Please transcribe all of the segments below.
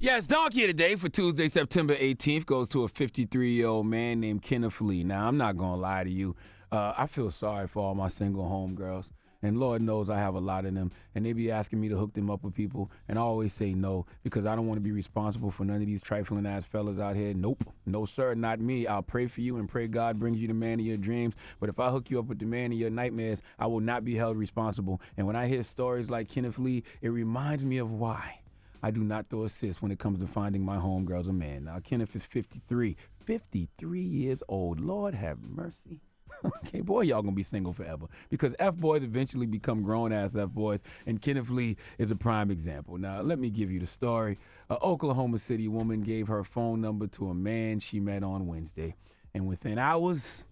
Yes, Donkey of the Day for Tuesday, September 18th goes to a 53-year-old man named Kenneth Lee. Now, I'm not going to lie to you. I feel sorry for all my single homegirls. And Lord knows I have a lot of them. And they be asking me to hook them up with people. And I always say no because I don't want to be responsible for none of these trifling-ass fellas out here. Nope. No, sir, not me. I'll pray for you and pray God brings you the man of your dreams. But if I hook you up with the man of your nightmares, I will not be held responsible. And when I hear stories like Kenneth Lee, it reminds me of why I do not throw assists when it comes to finding my homegirls a man. Now, Kenneth is 53. 53 years old. Lord have mercy. Okay, boy, y'all gonna be single forever because F-boys eventually become grown-ass F-boys, and Kenneth Lee is a prime example. Now, let me give you the story. An Oklahoma City woman gave her phone number to a man she met on Wednesday, and within hours,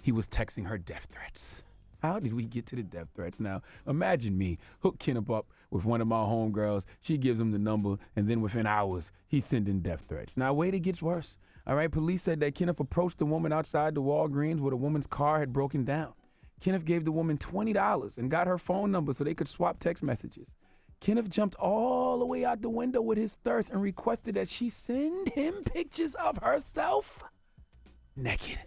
he was texting her death threats. How did we get to the death threats? Now, imagine me, hook Kenneth up with one of my homegirls, she gives him the number, and then within hours, he's sending death threats. Now, wait, it gets worse. All right, police said that Kenneth approached the woman outside the Walgreens where the woman's car had broken down. Kenneth gave the woman $20 and got her phone number so they could swap text messages. Kenneth jumped all the way out the window with his thirst and requested that she send him pictures of herself naked.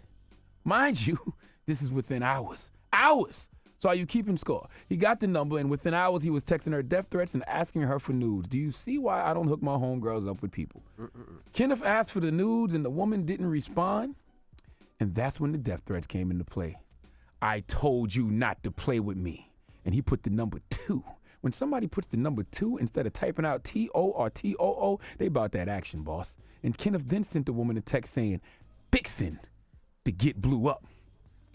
Mind you, this is within hours. Hours! So are you keeping score? He got the number, and within hours, he was texting her death threats and asking her for nudes. Do you see why I don't hook my homegirls up with people? Kenneth asked for the nudes, and the woman didn't respond. And that's when the death threats came into play. I told you not to play with me. And he put the number 2. When somebody puts the number 2 instead of typing out T-O or T-O-O, they about that action, boss. And Kenneth then sent the woman a text saying, fixin' to get blew up.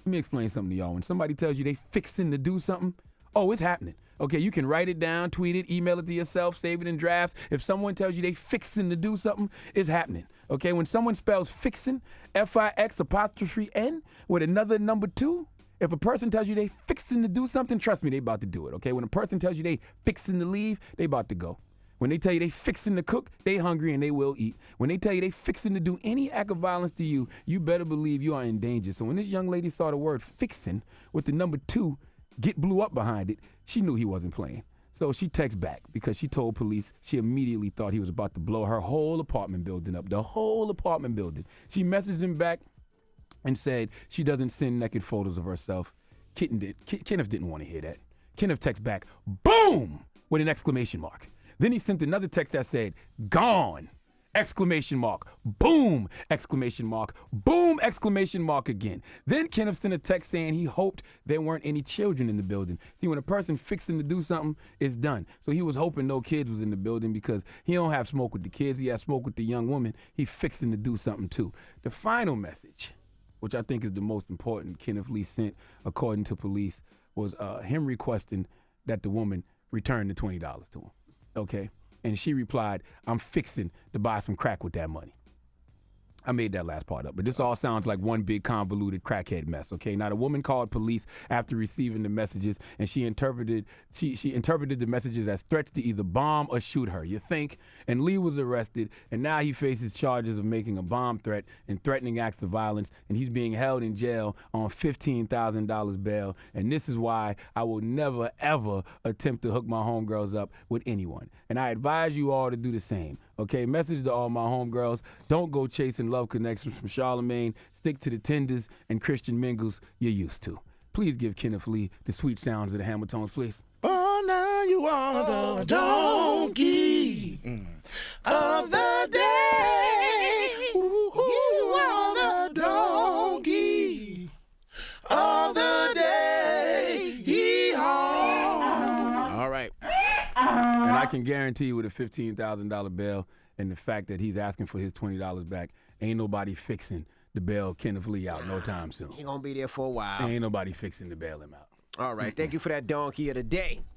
Let me explain something to y'all. When somebody tells you they fixing to do something, oh, it's happening. Okay, you can write it down, tweet it, email it to yourself, save it in drafts. If someone tells you they fixing to do something, it's happening. Okay, when someone spells fixing, F-I-X''N, with another number 2, if a person tells you they fixing to do something, trust me, they about to do it. Okay, when a person tells you they fixing to leave, they about to go. When they tell you they fixing to cook, they hungry and they will eat. When they tell you they fixing to do any act of violence to you, you better believe you are in danger. So when this young lady saw the word fixing with the number 2 get blew up behind it, she knew he wasn't playing. So she texted back because she told police she immediately thought he was about to blow her whole apartment building up, the whole apartment building. She messaged him back and said she doesn't send naked photos of herself. Kenneth didn't want to hear that. Kenneth texted back, boom, with an exclamation mark. Then he sent another text that said, gone, exclamation mark, boom, exclamation mark, boom, exclamation mark again. Then Kenneth sent a text saying he hoped there weren't any children in the building. See, when a person fixing to do something, it's done. So he was hoping no kids was in the building because he don't have smoke with the kids. He has smoke with the young woman. He fixing to do something too. The final message, which I think is the most important Kenneth Lee sent, according to police, was him requesting that the woman return the $20 to him. Okay, and she replied, I'm fixing to buy some crack with that money. I made that last part up, but this all sounds like one big convoluted crackhead mess, okay? Now, the woman called police after receiving the messages, and she interpreted the messages as threats to either bomb or shoot her, you think? And Lee was arrested, and now he faces charges of making a bomb threat and threatening acts of violence, and he's being held in jail on $15,000 bail, and this is why I will never, ever attempt to hook my homegirls up with anyone. And I advise you all to do the same, okay? Message to all my homegirls, don't go chasing love connections from Charlemagne. Stick to the tenders and Christian mingles you're used to. Please give Kenneth Lee the sweet sounds of the Hamiltones, please. Oh, now you are the donkey of the day. You are the donkey of the day. Yee-haw. All right. And I can guarantee you with a $15,000 bail and the fact that he's asking for his $20 back, ain't nobody fixing to bail Kenneth Lee out no time soon. He gonna be there for a while. Ain't nobody fixing to bail him out. All right, thank you for that donkey of the day.